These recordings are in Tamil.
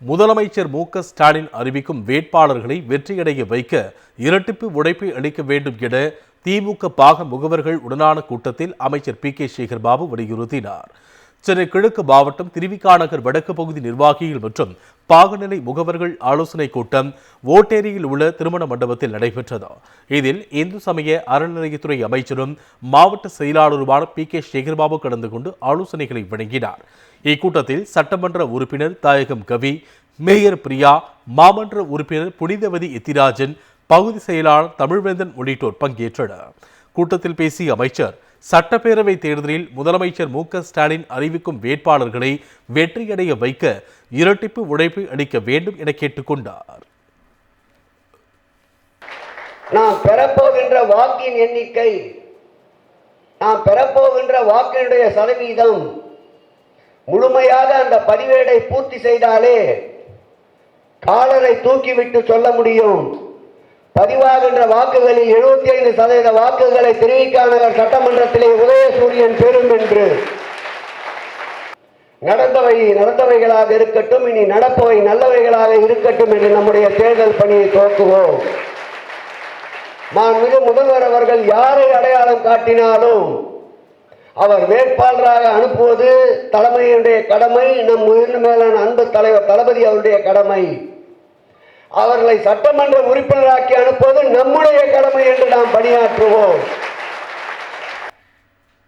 முதலமைச்சர் மு.க. ஸ்டாலின் அறிவிக்கும் வேட்பாளர்களை வெற்றியடைய வைக்க இரட்டிப்பு உழைப்பை அளிக்க வேண்டும் என திமுக பாக முகவர்கள் உடனான கூட்டத்தில் அமைச்சர் பி.கே. சேகர்பாபு வலியுறுத்தினார். சென்னை கிழக்கு மாவட்டம் திருவிக நகர் வடக்கு பகுதி நிர்வாகிகள் மற்றும் பாகநிலை முகவர்கள் ஆலோசனைக் கூட்டம் ஓட்டேரியில் உள்ள திருமண மண்டபத்தில் நடைபெற்றது. இதில் இந்து சமய அறநிலையத்துறை அமைச்சரும் மாவட்ட செயலாளருமான பி.கே. சேகர்பாபு கலந்து கொண்டு ஆலோசனைகளை வழங்கினார். இக்கூட்டத்தில் சட்டமன்ற உறுப்பினர் தாயகம் கவி, மேயர் பிரியா, மாமன்ற உறுப்பினர் புனிதவதி எத்திராஜன், பகுதி செயலாளர் தமிழ்வேந்தன் உள்ளிட்டோர் பங்கேற்றனர். கூட்டத்தில் பேசிய அமைச்சர், சட்டப்பேரவை தேர்தலில் முதலமைச்சர் மு.க. ஸ்டாலின் அறிவிக்கும் வேட்பாளர்களை வெற்றியடைய வைக்க இரட்டிப்பு உழைப்பு அளிக்க வேண்டும் என கேட்டுக்கொண்டார். நாம் பெறப்போகின்ற வாக்கின் எண்ணிக்கை, நாம் பெறப்போகின்ற வாக்கினுடைய சதவீதம் முழுமையாக அந்த பதிவேடை பூர்த்தி செய்தாலே காலரை தூக்கிவிட்டு சொல்ல முடியும். பதிவாகின்ற வாக்குகளில் 75% வாக்குகளை திருவிக நகர் சட்டமன்றத்திலே உதயசூரியன் பெறும் என்று. நடந்தவைகளாக இருக்கட்டும், இனி நடப்பவை நல்லவைகளாக இருக்கட்டும் என்று நம்முடைய தேர்தல் பணியை துவக்குவோம். மாண்புமிகு முதல்வர் அவர்கள் யாரை அடையாளம் காட்டினாலும் அவர் வேட்பாளராக அனுப்புவது தலைமையுடைய கடமை, நம் உயிர் மேலான அன்பு தலைவர் தளபதி அவருடைய கடமை. அவர்களை சட்டமன்ற உறுப்பினராக்கி அனுப்புவது நம்முடைய கடமை என்று நாம் பணியாற்றுவோம்.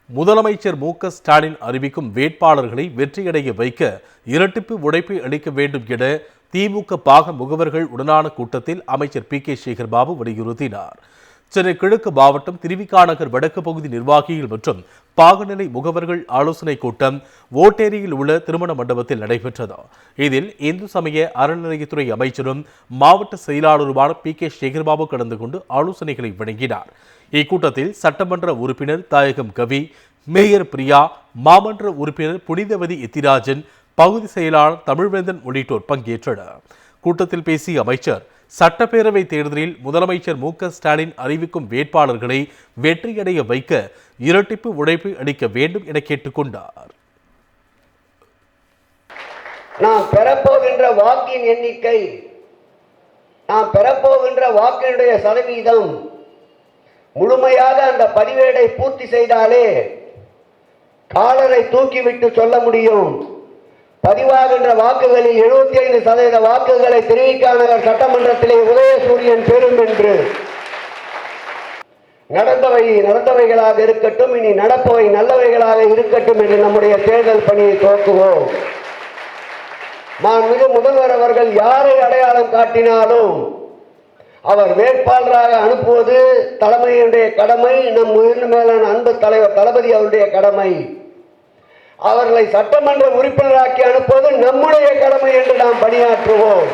முதலமைச்சர் மு.க. ஸ்டாலின் அறிவிக்கும் வேட்பாளர்களை வெற்றியடைய வைக்க இரட்டிப்பு உழைப்பை அளிக்க வேண்டும் என திமுக பாக முகவர்கள் உடனான கூட்டத்தில் அமைச்சர் பி.கே. சேகர்பாபு வலியுறுத்தினார். சென்னை கிழக்கு மாவட்டம் திருவிக நகர் வடக்கு பகுதி நிர்வாகிகள் மற்றும் பாகநிலை முகவர்கள் ஆலோசனைக் கூட்டம் ஓட்டேரியில் உள்ள திருமண மண்டபத்தில் நடைபெற்றது. இதில் இந்து சமய அறநிலையத்துறை அமைச்சரும் மாவட்ட செயலாளருமான பி.கே. சேகர்பாபு கலந்து கொண்டு ஆலோசனைகளை வழங்கினார். இக்கூட்டத்தில் சட்டமன்ற உறுப்பினர் தாயகம் கவி, மேயர் பிரியா, மாமன்ற உறுப்பினர் புனிதவதி எத்திராஜன், பகுதி செயலாளர் தமிழ்வேந்தன் உள்ளிட்டோர் பங்கேற்றனர். கூட்டத்தில் பேசிய அமைச்சர், சட்டப்பேரவை தேர்தலில் முதலமைச்சர் மு.க. ஸ்டாலின் அறிவிக்கும் வேட்பாளர்களை வெற்றியடைய வைக்க இரட்டிப்பு உழைப்பு அளிக்க வேண்டும் என கேட்டுக்கொண்டார். நாம் பெறப்போகின்ற வாக்கின் எண்ணிக்கை, நாம் பெறப்போகின்ற வாக்கினுடைய சதவீதம் முழுமையாக அந்த பதிவேடை பூர்த்தி செய்தாலே காலரை தூக்கிவிட்டு சொல்ல முடியும். பதிவாகின்ற வாக்குகளில் 75% வாக்குகளை திருவிக நகர் சட்டமன்றத்திலே உதயசூரியன் பெறும் என்று. நடந்தவைகளாக இருக்கட்டும், இனி நடப்பவை நல்லவைகளாக இருக்கட்டும் என்று நம்முடைய தேர்தல் பணியை துவக்குவோம். மாண்புமிகு முதல்வர் அவர்கள் யாரை அடையாளம் காட்டினாலும் அவர் வேட்பாளராக அனுப்புவது தலைமையுடைய கடமை, நம் உயிர் மேலான அன்பு தலைவர் தளபதி அவருடைய கடமை. அவர்களை சட்டமன்ற உறுப்பினராக்கி அனுப்புவது நம்முடைய கடமை என்று நாம் பணியாற்றுவோம்.